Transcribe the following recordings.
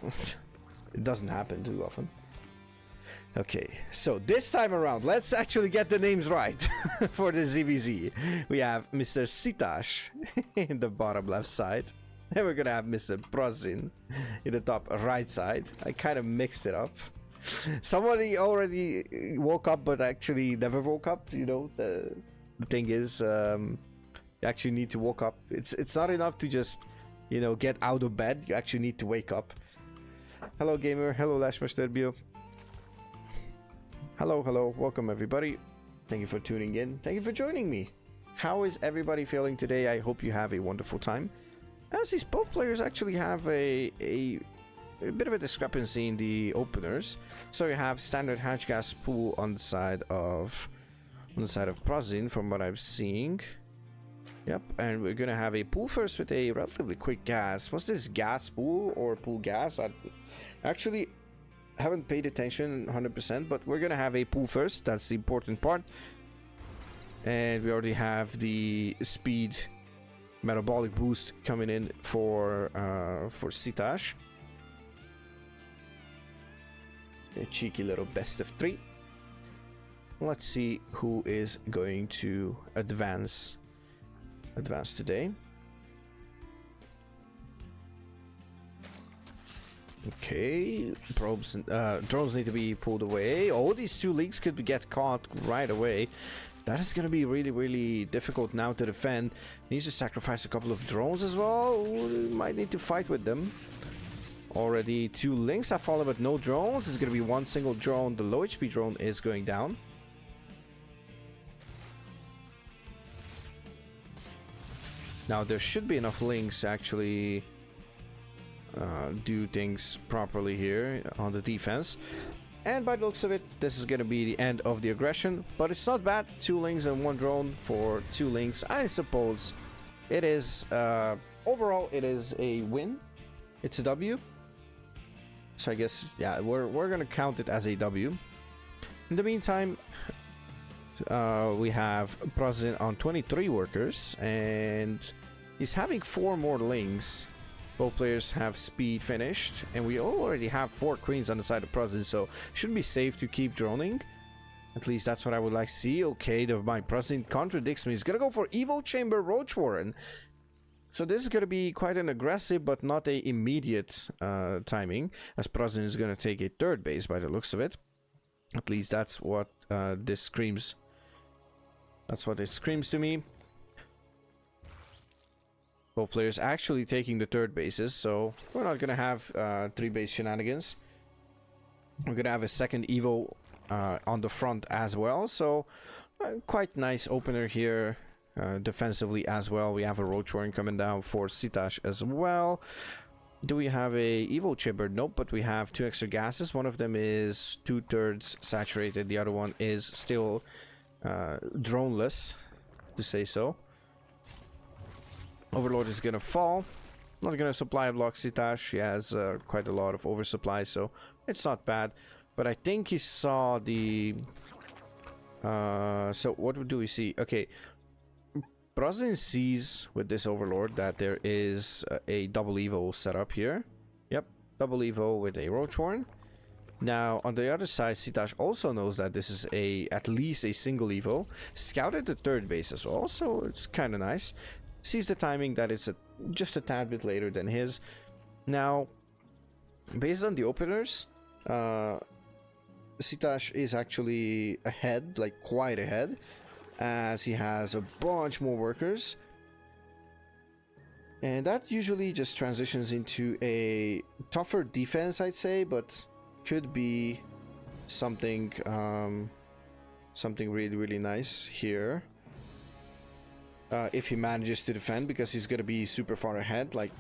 yeah. It doesn't happen too often. Okay, so this time around, let's actually get the names right for the ZVZ. We have Mr. Szitas in the bottom left side. And we're gonna have Mr. pRaZzin in the top right side. I kind of mixed it up. Somebody already woke up, but actually never woke up. You know, the thing is, you actually need to wake up. It's not enough to just, you know, get out of bed. You actually need to wake up. Hello, gamer. Hello, Lashmasterbio. Hello, hello. Welcome, everybody. Thank you for tuning in. Thank you for joining me. How is everybody feeling today? I hope you have a wonderful time. As these both players actually have a bit of a discrepancy in the openers. So you have standard hatch gas pool on the side of pRaZzin, from what I'm seeing. Yep, and we're gonna have a pool first with a relatively quick gas. Was this gas pool or pool gas? I actually haven't paid attention 100%, but we're gonna have a pool first. That's the important part. And we already have the speed metabolic boost coming in for Szitas. A cheeky little best of 3. Let's see who is going to advance today. Okay, probes and drones need to be pulled away. Oh, these two leaks could get caught right away. That is going to be really, really difficult now to defend. Needs to sacrifice a couple of drones as well. Might need to fight with them. Already 2 links have fallen, but no drones. It's going to be 1 single drone. The low HP drone is going down. Now there should be enough links to actually do things properly here on the defense. And by the looks of it, this is going to be the end of the aggression. But it's not bad. 2 links and 1 drone for 2 links. I suppose it is, overall, it is a win. It's a W. So I guess, yeah, we're going to count it as a W. In the meantime, we have pRaZzin on 23 workers. And he's having 4 more links. Both players have speed finished, and we already have 4 queens on the side of pRaZzin, so should be safe to keep droning. At least that's what I would like to see. Okay, my pRaZzin contradicts me. He's gonna go for Evo Chamber Roach Warren. So this is gonna be quite an aggressive, but not a immediate timing, as pRaZzin is gonna take a 3rd base by the looks of it. At least that's what this screams. That's what it screams to me. Both players actually taking the 3rd bases, so we're not gonna have 3 base shenanigans. We're gonna have a 2nd Evo on the front as well, so quite nice opener here defensively as well. We have a Roach Warren coming down for Szitas as well. Do we have a Evo chamber? Nope, but we have 2 extra gases. One of them is 2/3 saturated, the other one is still droneless, to say so. Overlord is gonna fall. Not gonna supply block Szitas. She has quite a lot of oversupply, so it's not bad. But I think he saw the. So what do we see? Okay, pRaZzin sees with this Overlord that there is a double Evo set up here. Yep, double Evo with a Roach Warren. Now on the other side, Szitas also knows that this is at least a single Evo. Scouted the 3rd base as well, so it's kind of nice. Sees the timing that it's just a tad bit later than his. Now, based on the openers, Szitas is actually ahead, like quite ahead, as he has a bunch more workers. And that usually just transitions into a tougher defense, I'd say, but could be something, something really, really nice here. If he manages to defend, because he's going to be super far ahead. Like,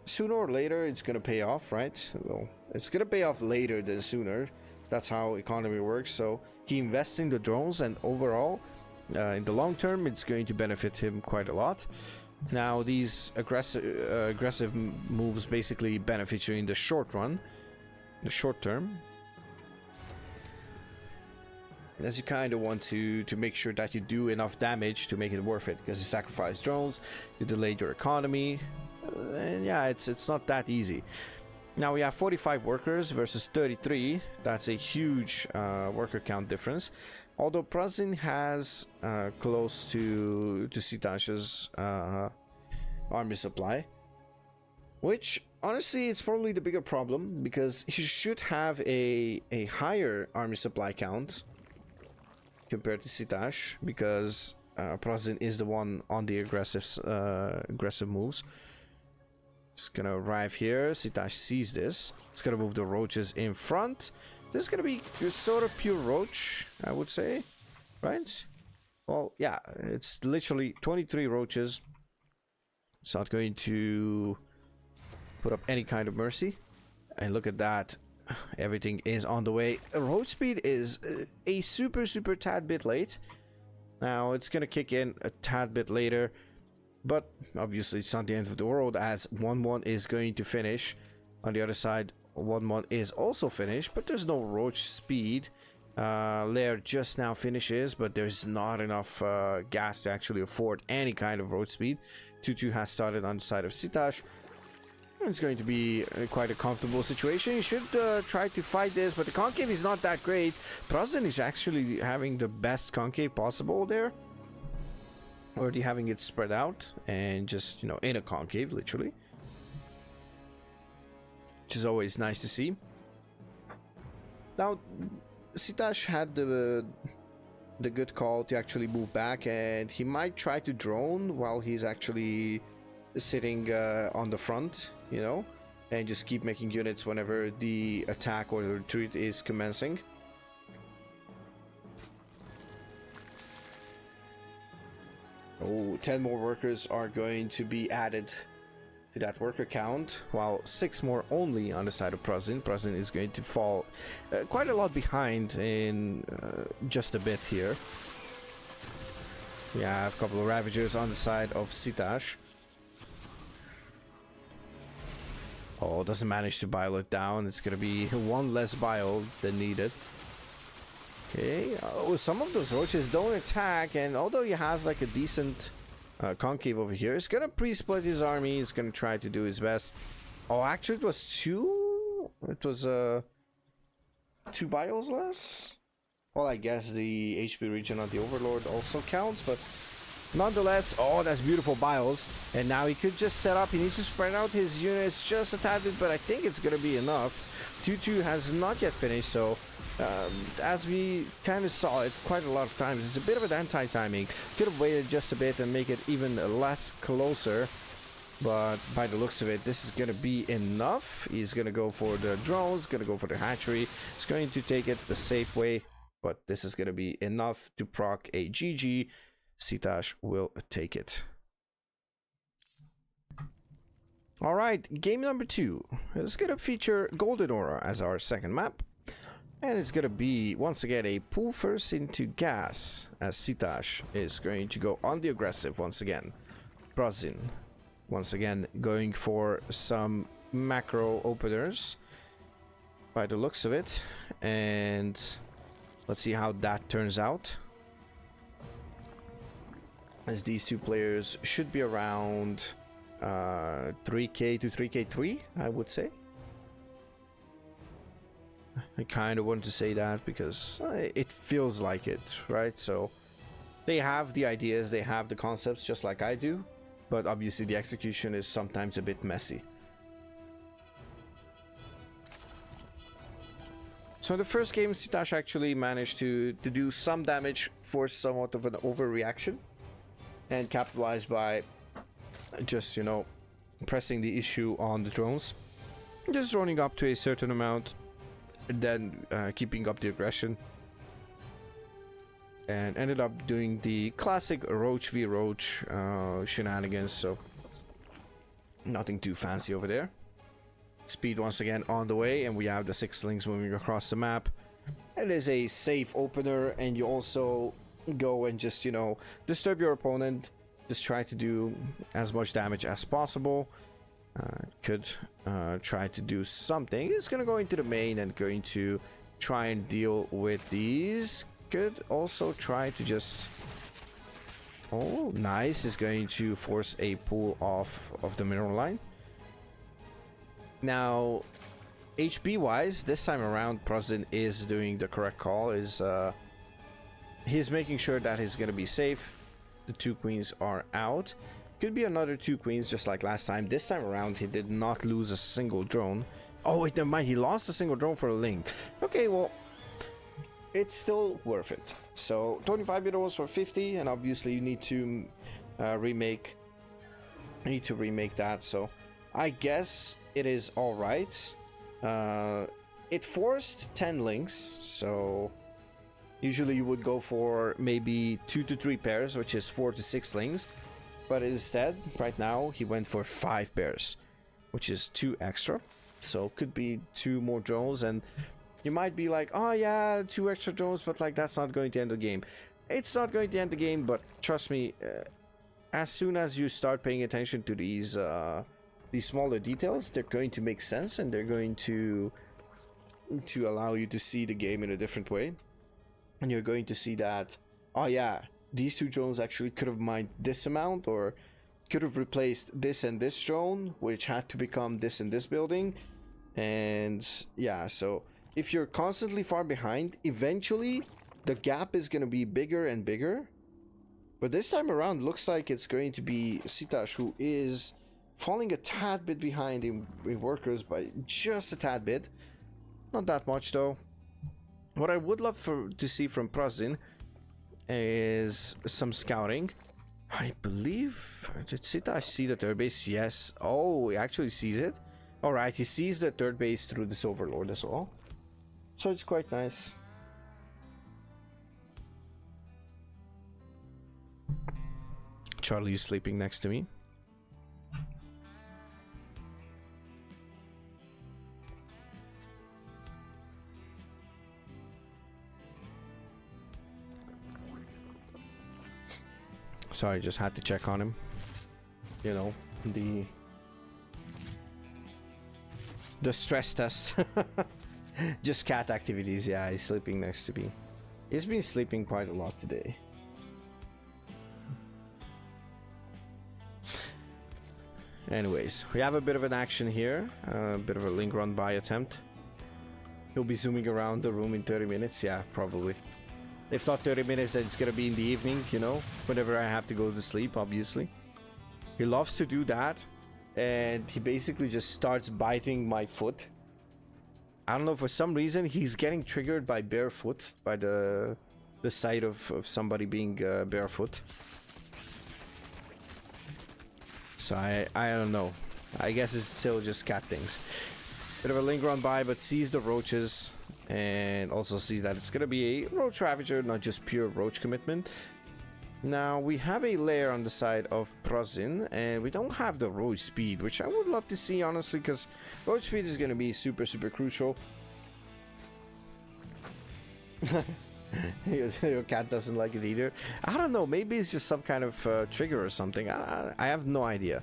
sooner or later, it's going to pay off, right? Well, it's going to pay off later than sooner. That's how economy works. So he invests in the drones, and overall, in the long term, it's going to benefit him quite a lot. Now, these aggressive moves basically benefit you in the short run, the short term. As you kind of want to make sure that you do enough damage to make it worth it, because you sacrifice drones, you delayed your economy, and yeah, it's not that easy. Now we have 45 workers versus 33. That's a huge worker count difference. Although pRaZzin has close to Szitas's army supply, which honestly it's probably the bigger problem, because he should have a higher army supply count compared to Szitas, because pRaZzin is the one on the aggressive moves. It's gonna arrive here. Szitas sees this. It's gonna move the roaches in front. This is gonna be sort of pure roach, I would say, right? Well, yeah, it's literally 23 roaches. It's not going to put up any kind of mercy. And look at that. Everything is on the way. Roach speed is a super tad bit late. Now it's gonna kick in a tad bit later, but obviously it's not the end of the world, as 1-1 is going to finish. On the other side, 1-1 is also finished, but there's no roach speed. Lair just now finishes, but there's not enough gas to actually afford any kind of roach speed. 2-2 has started on the side of Szitas. It's going to be quite a comfortable situation. You should try to fight this, but the concave is not that great. pRaZzin is actually having the best concave possible there. Already having it spread out and just, you know, in a concave, literally. Which is always nice to see. Now, Szitas had the good call to actually move back, and he might try to drone while he's actually sitting on the front, you know, and just keep making units whenever the attack or the retreat is commencing. Oh, 10 more workers are going to be added to that worker count, while 6 more only on the side of pRaZzin. pRaZzin is going to fall quite a lot behind in just a bit here. We have a couple of Ravagers on the side of Szitas. Oh, doesn't manage to bile it down. It's going to be one less bile than needed. Okay, some of those roaches don't attack, and although he has like a decent concave over here, he's gonna pre-split his army. He's gonna try to do his best. Oh, actually it was 2? It was 2 bios less? Well, I guess the HP region on the Overlord also counts, but nonetheless, oh, that's beautiful bios. And now he could just set up. He needs to spread out his units just a tad bit, but I think it's gonna be enough. 2-2 has not yet finished, so as we kind of saw it quite a lot of times, it's a bit of an anti-timing. Could have waited just a bit and make it even less closer, but by the looks of it, this is gonna be enough. He's gonna go for the drones, gonna go for the hatchery. He's going to take it the safe way, but this is gonna be enough to proc a GG. Szitas will take it. Alright, game number 2. It's gonna feature Golden Aura as our second map. And it's gonna be, once again, a pull first into gas, as Szitas is going to go on the aggressive once again. pRaZzin, once again, going for some macro openers, by the looks of it. And let's see how that turns out, as these two players should be around 3k to 3k3, I would say. I kind of want to say that because it feels like it, right? So they have the ideas, they have the concepts just like I do, but obviously the execution is sometimes a bit messy. So in the first game, Szitas actually managed to do some damage, force somewhat of an overreaction, and capitalized by just, you know, pressing the issue on the drones, just droning up to a certain amount, and then keeping up the aggression, and ended up doing the classic roach v roach shenanigans. So nothing too fancy over there. Speed once again on the way, and we have the 6 slings moving across the map. It is a safe opener, and you also go and just, you know, disturb your opponent. Just try to do as much damage as possible. Could try to do something. It's gonna go into the main and going to try and deal with these. Could also try to just, oh nice, is going to force a pull off of the mineral line. Now, HP wise, this time around, pRaZzin is doing the correct call. He's making sure that he's gonna be safe. The 2 queens are out. Could be another 2 queens just like last time. This time around, he did not lose a single drone. Oh wait, never mind. He lost a single drone for a link. Okay, well, it's still worth it. So 25 euros for 50, and obviously you need to remake. You need to remake that. So I guess it is all right. It forced 10 links, so usually you would go for maybe 2 to 3 pairs, which is 4 to 6 links. But instead, right now, he went for 5 pairs, which is 2 extra. So could be 2 more drones, and you might be like, oh yeah, 2 extra drones, but like that's not going to end the game. It's not going to end the game, but trust me, as soon as you start paying attention to these smaller details, they're going to make sense, and they're going to allow you to see the game in a different way. And you're going to see that, oh yeah, these 2 drones actually could have mined this amount, or could have replaced this and this drone, which had to become this and this building. And yeah, so if you're constantly far behind, eventually the gap is going to be bigger and bigger. But this time around, looks like it's going to be Szitas who is falling a tad bit behind in workers by just a tad bit. Not that much though. What I would love to see from pRaZzin is some scouting. I believe, did Szitas see the third base? Yes. Oh, he actually sees it. Alright, he sees the third base through this overlord as well. So it's quite nice. Charlie is sleeping next to me. Sorry, just had to check on him. You know, the stress test. Just cat activities. Yeah, he's sleeping next to me. He's been sleeping quite a lot today. Anyways, we have a bit of an action here. A bit of a link run by attempt. He'll be zooming around the room in 30 minutes. Yeah, probably. If not 30 minutes, then it's gonna be in the evening, you know, whenever I have to go to sleep, obviously. He loves to do that, and he basically just starts biting my foot. I don't know, for some reason, he's getting triggered by barefoot, by the sight of somebody being barefoot. So I don't know. I guess it's still just cat things. Bit of a link run by, but sees the roaches. And also sees that it's going to be a roach ravager, not just pure roach commitment. Now we have a layer on the side of pRaZzin, and we don't have the roach speed, which I would love to see, honestly, because roach speed is going to be super crucial. Your cat doesn't like it either. I don't know, maybe it's just some kind of trigger or something. I have no idea.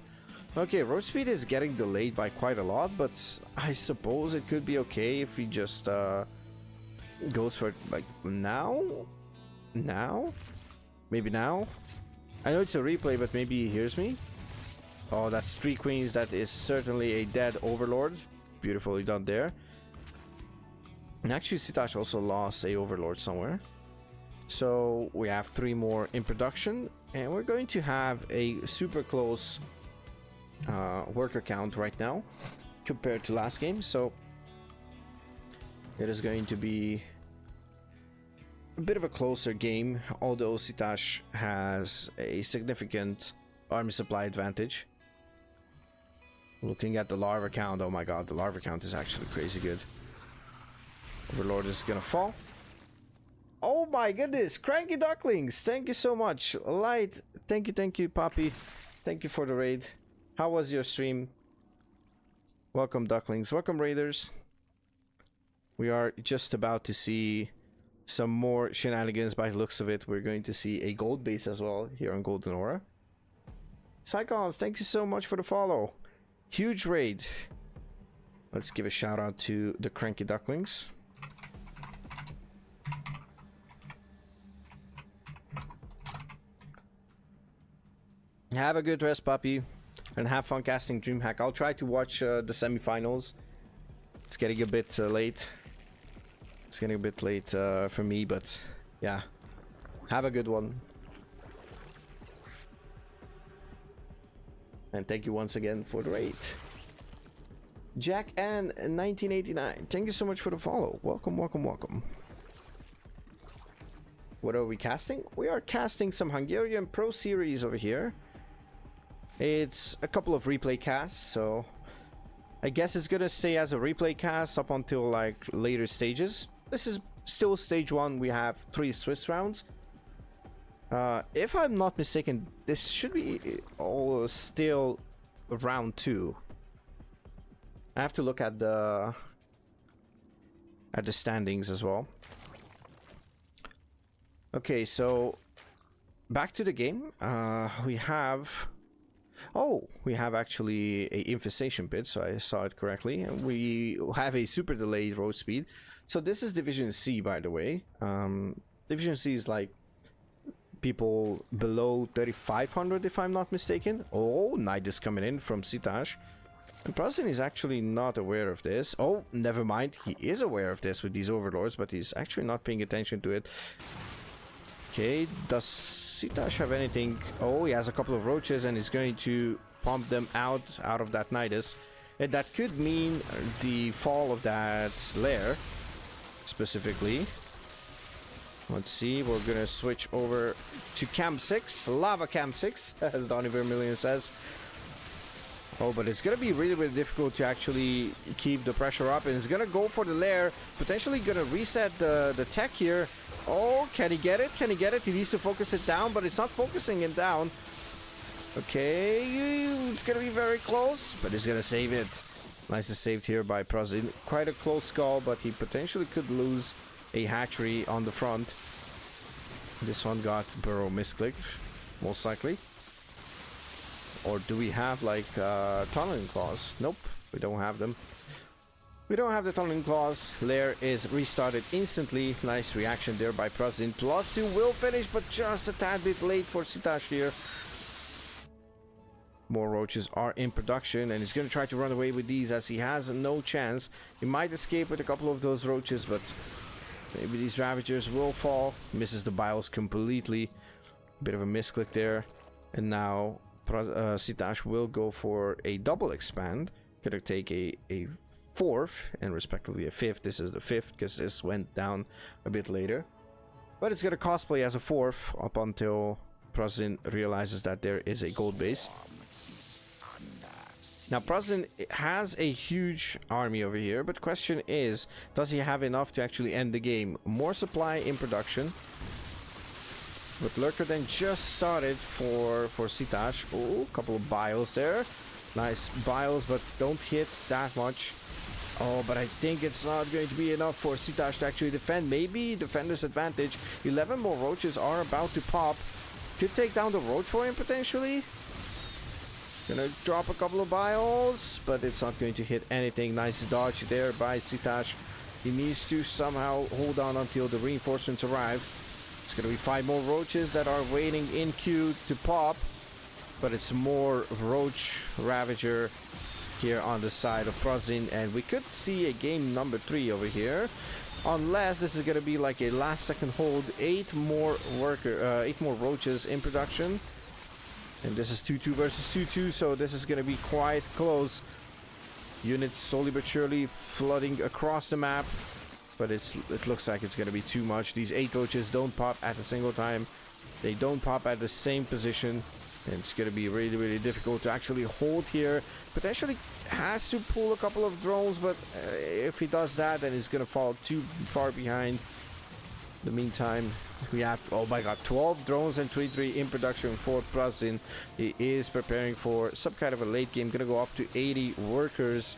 Okay, roach speed is getting delayed by quite a lot, but I suppose it could be okay if he just goes for it, like, now? Maybe now? I know it's a replay, but maybe he hears me. Oh, that's 3 queens. That is certainly a dead overlord. Beautifully done there. And actually, Szitas also lost a overlord somewhere. So we have 3 more in production, and we're going to have a super close worker count right now compared to last game. So it is going to be a bit of a closer game, although Szitas has a significant army supply advantage. Looking at the larva count, oh my god, the larva count is actually crazy good. Overlord is gonna fall. Oh my goodness, Cranky Ducklings, thank you so much. Light, thank you, Poppy. Thank you for the raid. How was your stream? Welcome, Ducklings. Welcome, Raiders. We are just about to see some more shenanigans by the looks of it. We're going to see a gold base as well here on Golden Aura. Psychons, thank you so much for the follow. Huge raid. Let's give a shout out to the Cranky Ducklings. Have a good rest, puppy. and have fun casting DreamHack. I'll try to watch the semifinals. It's getting a bit late. It's getting a bit late for me, but yeah. Have a good one. And thank you once again for the raid. Jack and 1989, thank you so much for the follow. Welcome, welcome, welcome. What are we casting? We are casting some Hungarian Pro Series over here. It's a couple of replay casts, so I guess it's gonna stay as a replay cast up until like later stages. This is still stage 1. We have 3 Swiss rounds. If I'm not mistaken, this should be all still round 2. I have to look at the standings as well. Okay, so back to the game. We have actually a infestation pit, so I saw it correctly. And we have a super delayed road speed. So this is Division C, by the way. Division C is like people below 3,500, if I'm not mistaken. Oh, Knight is coming in from Szitas. And pRaZzin is actually not aware of this. Oh, never mind. He is aware of this with these overlords, but he's actually not paying attention to it. Okay, does Szitas have anything? Oh, he has a couple of roaches and he's going to pump them out of that Nidus. And that could mean the fall of that lair, specifically. Let's see, we're gonna switch over to Camp 6, Lava Camp 6, as Donny Vermilion says. Oh, but it's gonna be really, really difficult to actually keep the pressure up, and it's gonna go for the lair, potentially gonna reset the tech here. Oh, can he get it? Can he get it? He needs to focus it down, but it's not focusing it down. Okay, it's gonna be very close, but he's gonna save it. Nicely saved here by pRaZzin. Quite a close call, but he potentially could lose a hatchery on the front. This one got burrow misclicked, most likely. Or do we have like tunneling claws? Nope, we don't have them. We don't have the tunneling claws. Lair is restarted instantly. Nice reaction there by pRaZzin. +2 will finish, but just a tad bit late for Szitas here. More roaches are in production, and he's going to try to run away with these as he has no chance. He might escape with a couple of those roaches, but maybe these Ravagers will fall. Misses the biles completely. Bit of a misclick there. And now Szitas will go for a double expand. Gonna take a 4th and respectively a 5th. This is the 5th because this went down a bit later. But it's gonna cosplay as a 4th up until pRaZzin realizes that there is a gold base. Now pRaZzin has a huge army over here, but question is, does he have enough to actually end the game? More supply in production. But Lurker then just started for Szitas. Oh, a couple of biles there. Nice biles, but don't hit that much. Oh, but I think it's not going to be enough for Szitas to actually defend. Maybe defender's advantage. 11 more roaches are about to pop. Could take down the Roach Warrior potentially. Gonna drop a couple of biles, but it's not going to hit anything. Nice dodge there by Szitas. He needs to somehow hold on until the reinforcements arrive. It's gonna be 5 more roaches that are waiting in queue to pop, but it's more roach ravager here on the side of pRaZzin, and we could see a game number 3 over here, unless this is gonna be like a last second hold. 8 more roaches in production, and this is 2-2 versus 2-2, so this is gonna be quite close. Units slowly but surely flooding across the map. But it looks like it's going to be too much. These 8 roaches don't pop at a single time. They don't pop at the same position. And it's going to be really, really difficult to actually hold here. Potentially has to pull a couple of drones, but if he does that, then he's going to fall too far behind. In the meantime, we have, oh my god, 12 drones and 3-3 in production for pRaZzin. He is preparing for some kind of a late game. Going to go up to 80 workers.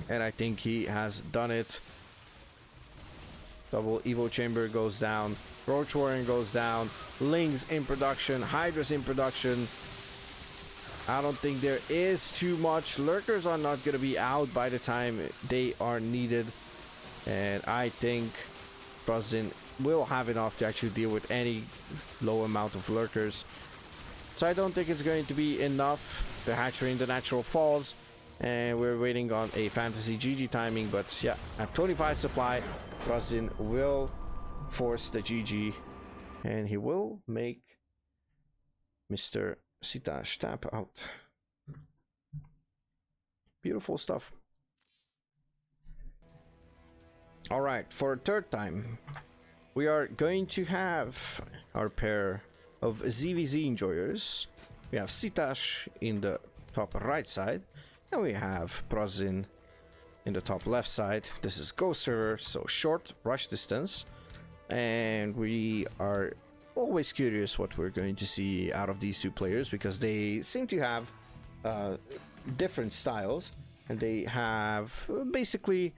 And I think he has done it. Double Evo Chamber goes down. Roach Warrior goes down. Lings in production. Hydra's in production. I don't think there is too much. Lurkers are not going to be out by the time they are needed. And I think pRaZzin will have enough to actually deal with any low amount of lurkers. So I don't think it's going to be enough. The hatchery in the natural falls. And we're waiting on a fantasy GG timing. But yeah, at 25 supply, pRaZzin will force the GG. And he will make Mr. Szitas tap out. Beautiful stuff. Alright, for a third time, we are going to have our pair of ZVZ enjoyers. We have Szitas in the top right side, and we have pRaZzin in the top left side. This is Ghost server, so short rush distance, and we are always curious what we're going to see out of these two players, because they seem to have different styles, and they have basically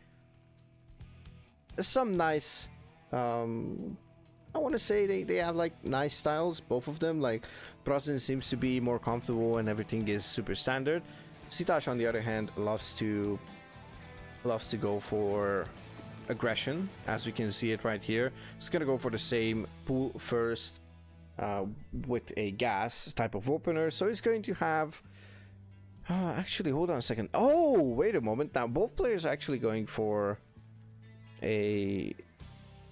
some nice I want to say they have like nice styles, both of them. Like pRaZzin seems to be more comfortable and everything is super standard. Szitas on the other hand loves to go for aggression, as we can see it right here. It's gonna go for the same pull first with a gas type of opener, so it's going to have actually, hold on a second. Oh, wait a moment. Now both players are actually going for a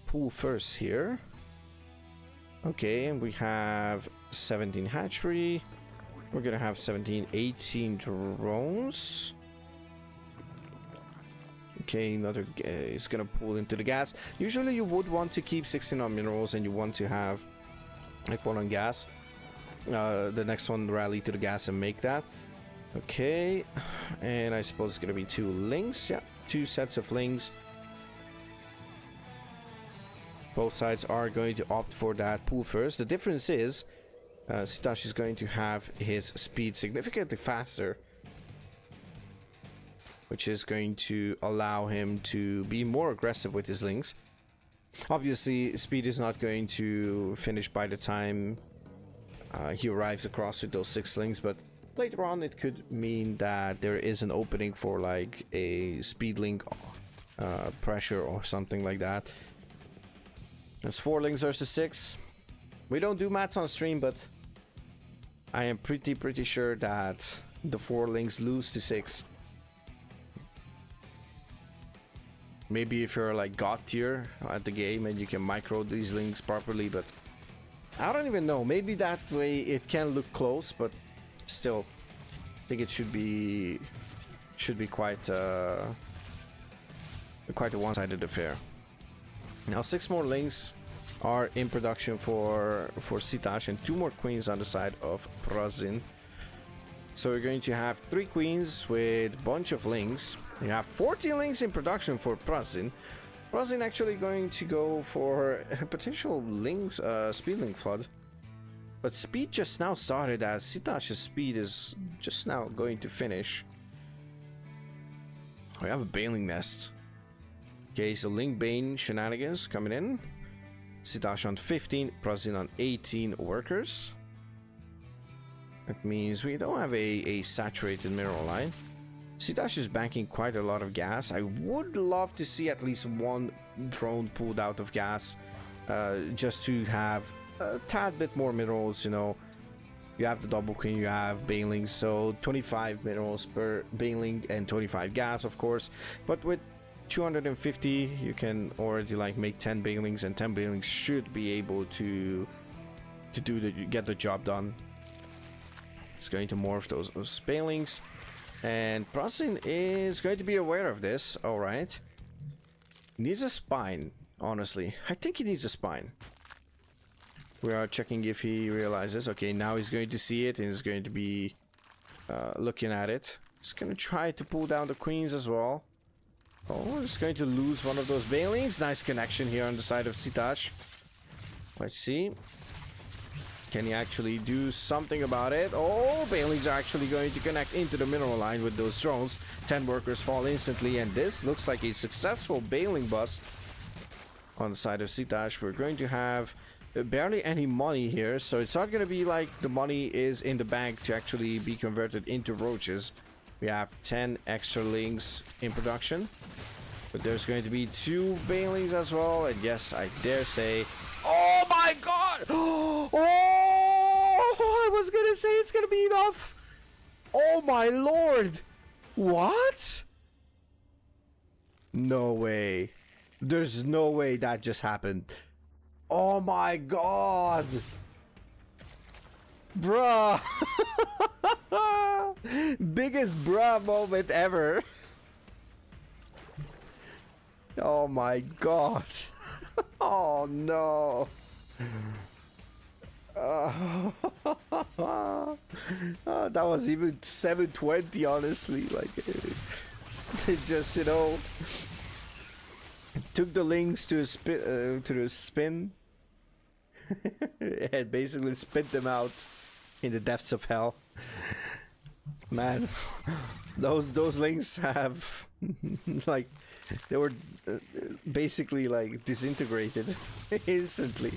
pull first here. Okay, and we have 17 hatchery. We're gonna have 17, 18 drones. Okay, another it's gonna pull into the gas. Usually you would want to keep 16 on minerals, and you want to have like one on gas. The next one rally to the gas and make that. Okay, and I suppose it's gonna be 2 links. Yeah, 2 sets of links. Both sides are going to opt for that pull first. The difference is Szitas is going to have his speed significantly faster, which is going to allow him to be more aggressive with his links. Obviously, speed is not going to finish by the time he arrives across with those 6 links, but later on it could mean that there is an opening for like a speed link pressure or something like that. It's 4 links versus 6. We don't do maths on stream, but I am pretty sure that the 4 links lose to 6. Maybe if you're like god tier at the game and you can micro these links properly, but I don't even know. Maybe that way it can look close, but still, I think it should be quite a one-sided affair. Now 6 more links are in production for Szitas, and 2 more queens on the side of pRaZzin. So we're going to have 3 queens with a bunch of links. You have 14 links in production for pRaZzin. pRaZzin actually going to go for a potential links speed link flood. But speed just now started, as Szitas' speed is just now going to finish. We have a Baneling Nest. Okay, so Link Bane shenanigans coming in. Szitas on 15, pRaZzin on 18 workers. That means we don't have a saturated mineral line. Szitas is banking quite a lot of gas. I would love to see at least 1 drone pulled out of gas, just to have a tad bit more minerals, you know. You have the double queen, you have banelings, so 25 minerals per baneling and 25 gas, of course. But with 250 you can already like make 10 banelings, and 10 banelings should be able to get the job done. It's going to morph those banelings, and pRaZzin is going to be aware of this. All right, needs a spine. Honestly, I think he needs a spine. We are checking if he realizes. Okay, now he's going to see it and he's going to be looking at it. He's going to try to pull down the queens as well. Oh, he's going to lose one of those banelings. Nice connection here on the side of Szitas. Let's see. Can he actually do something about it? Oh, banelings are actually going to connect into the mineral line with those drones. 10 workers fall instantly, and this looks like a successful baneling bust on the side of Szitas. We're going to have barely any money here, so it's not going to be like the money is in the bank to actually be converted into roaches. We have 10 extra links in production, but there's going to be 2 banelings as well, and yes, I dare say, oh my god! Oh, I was gonna say it's gonna be enough. Oh my lord. What? No way. There's no way that just happened. Oh my god. Bruh. Biggest bruh moment ever. Oh my god. Oh no. That was even 720, honestly. Like, it just, you know, took the links to the spin and basically spit them out in the depths of hell. Man, those links have like, they were basically like disintegrated instantly.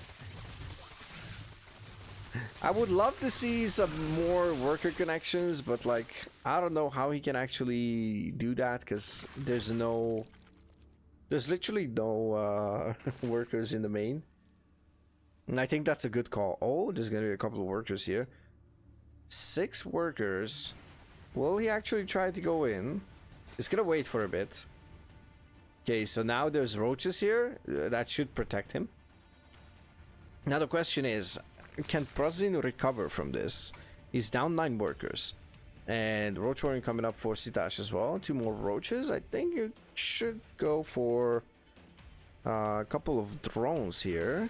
I would love to see some more worker connections, but like, I don't know how he can actually do that, because there's literally no workers in the main. And I think that's a good call. Oh, there's gonna be a couple of workers here. 6 workers. Will he actually try to go in? He's gonna wait for a bit. Okay, so now there's roaches here. That should protect him. Now the question is, can pRaZzin recover from this? He's down 9 workers. And roach warring coming up for Szitas as well. 2 more roaches. I think you should go for a couple of drones here.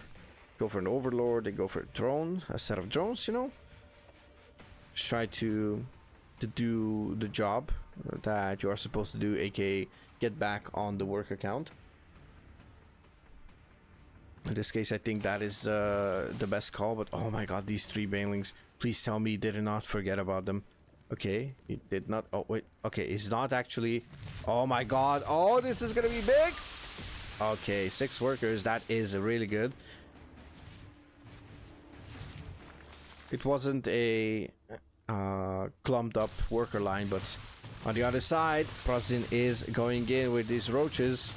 Go for an overlord and go for a drone. A set of drones, you know. Just try to do the job that you are supposed to do, aka get back on the worker count. In this case, I think that is the best call, but oh my god, these 3 banelings. Please tell me you did not forget about them. Okay, he did not. Oh, wait. Okay, he's not actually. Oh my god. Oh, this is gonna be big. Okay, 6 workers. That is really good. It wasn't a clumped up worker line, but on the other side, pRaZzin is going in with these roaches.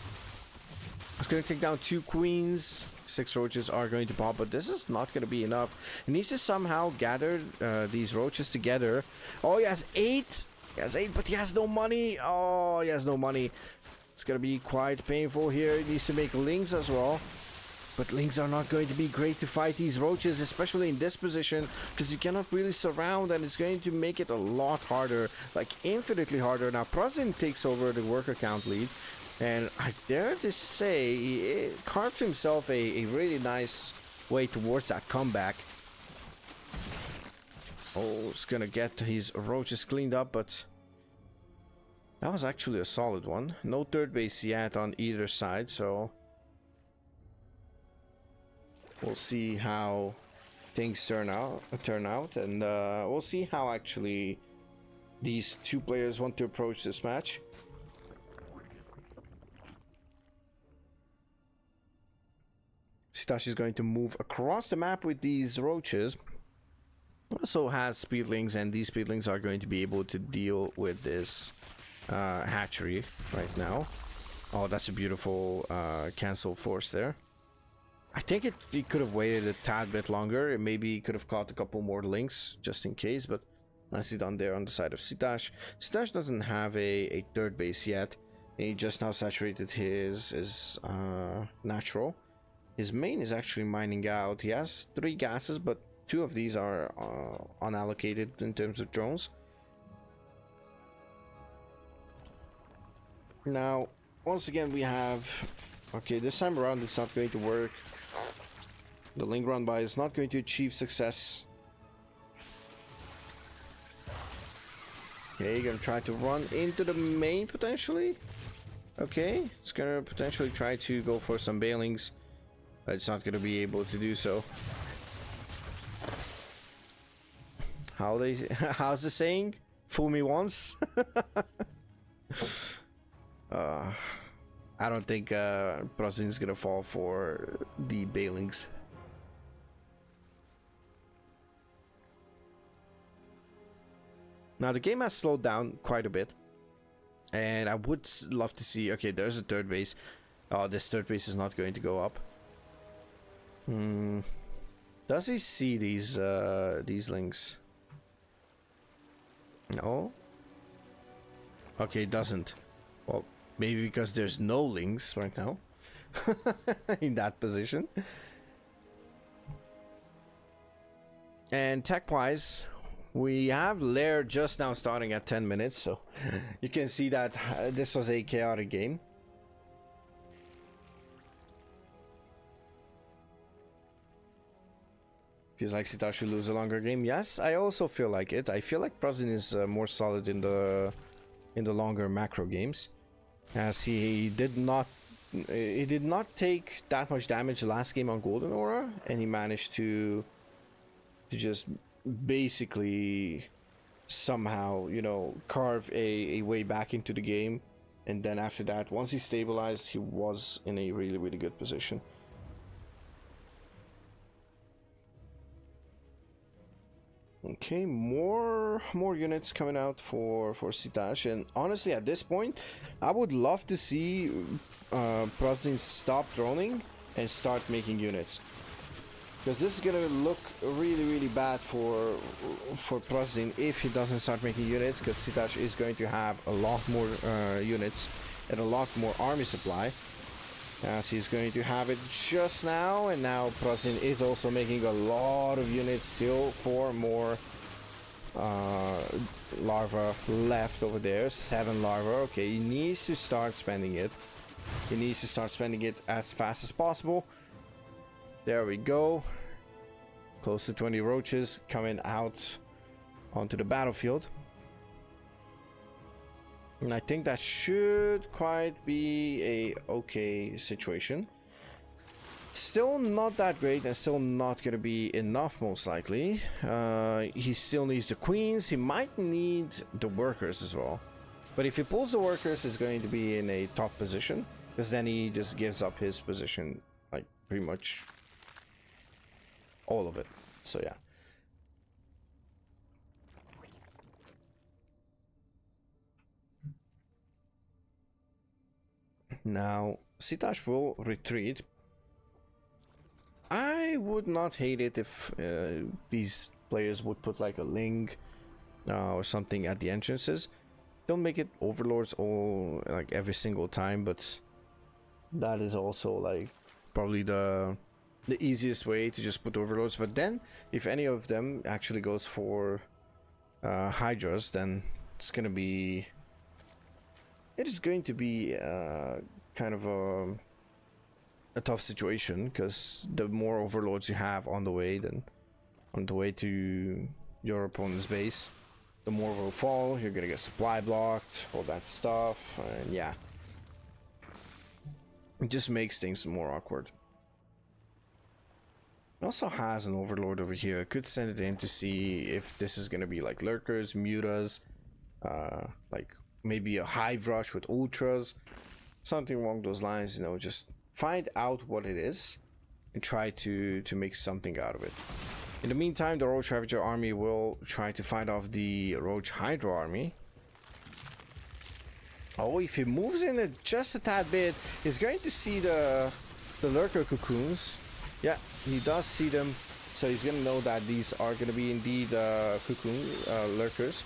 It's going to take down 2 queens. 6 roaches are going to pop, but this is not going to be enough. He needs to somehow gather these roaches together. Oh, he has 8. He has 8, but he has no money. Oh, he has no money. It's going to be quite painful here. He needs to make links as well. But links are not going to be great to fight these roaches, especially in this position, because you cannot really surround, and it's going to make it a lot harder, like infinitely harder. Now pRaZzin takes over the worker count lead, and I dare to say he carved himself a really nice way towards that comeback. Oh, it's gonna get his roaches cleaned up, but that was actually a solid one. No third base yet on either side, so we'll see how things turn out, and we'll see how actually these 2 players want to approach this match. Szitas is going to move across the map with these roaches. Also has speedlings, and these speedlings are going to be able to deal with this hatchery right now. Oh, that's a beautiful cancel force there. I think he could have waited a tad bit longer, and maybe he could have caught a couple more links just in case, but nicely done there on the side of Szitas. Szitas doesn't have a third base yet. He just now saturated his natural. His main is actually mining out. He has 3 gases, but 2 of these are unallocated in terms of drones. Now, once again, we have... Okay, this time around it's not going to work. The link run by is not going to achieve success. Okay, you're gonna try to run into the main potentially. Okay, it's gonna potentially try to go for some bailings, but it's not gonna be able to do so. How's the saying? Fool me once. I don't think pRaZzin is gonna fall for the bailings. Now the game has slowed down quite a bit, and I would love to see. Okay, there's a third base. Oh, this third base is not going to go up. Does he see these links? No. Okay, it doesn't. Well, maybe because there's no links right now in that position. And tech-wise, we have Lair just now starting at 10 minutes, so you can see that this was a chaotic game. Feels like Szitas should lose a longer game. Yes, I also feel like it. I feel like pRaZzin is more solid in the longer macro games, as he did not take that much damage last game on Golden Aura, and he managed to just basically somehow, you know, carve a way back into the game. And then after that, once he stabilized, he was in a really good position. Okay, more units coming out for Szitas, and honestly at this point I would love to see pRaZzin stop droning and start making units, because this is gonna look really bad for pRaZzin if he doesn't start making units, because Szitas is going to have a lot more units and a lot more army supply, as he's going to have it just now. And now pRaZzin is also making a lot of units, still 4 more larvae left over there, 7 larvae. Okay, he needs to start spending it. He needs to start spending it as fast as possible. There we go. Close to 20 roaches coming out onto the battlefield. And I think that should quite be a okay situation. Still not that great, and still not going to be enough most likely. He still needs the queens. He might need the workers as well. But if he pulls the workers, he's going to be in a top position, because then he just gives up his position, like pretty much all of it. So yeah. Now Szitas will retreat. I would not hate it if these players would put like a link or something at the entrances. Don't make it overlords all like every single time, but that is also like probably the easiest way to just put overlords. But then if any of them actually goes for hydras, then it's gonna be, it is going to be kind of a tough situation, because the more overlords you have on the way, then on the way to your opponent's base, the more will fall. You're gonna get supply blocked, all that stuff, and yeah, it just makes things more awkward. It also has an overlord over here. Could send it in to see if this is gonna be like lurkers, mutas, like maybe a hive rush with ultras, something along those lines. You know, just find out what it is and try to make something out of it. In the meantime, the Roach Ravager army will try to fight off the Roach Hydra army. Oh, if he moves in it just a tad bit, he's going to see the lurker cocoons. Yeah, he does see them, so he's gonna know that these are gonna be indeed cocoon lurkers.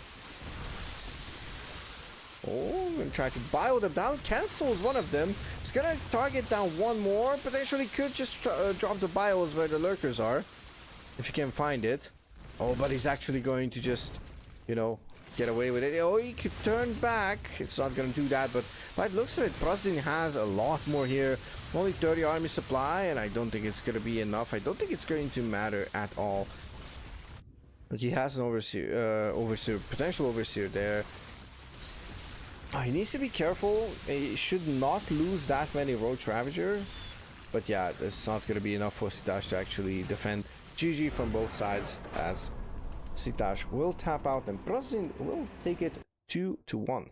Oh, I'm gonna try to bio them down. Cancels one of them. It's gonna target down one more. Potentially could just drop the bios where the lurkers are, if you can find it. Oh, but he's actually going to just, you know, get away with it. Oh, he could turn back. It's not gonna do that, but by the looks of it, pRaZzin has a lot more here. Only 30 army supply, and I don't think it's gonna be enough. I don't think it's going to matter at all. But he has an overseer, potential overseer there. Oh, he needs to be careful. He should not lose that many Roach Ravager. But yeah, it's not going to be enough for Szitas to actually defend. GG from both sides, as Szitas will tap out and pRaZzin will take it 2-1.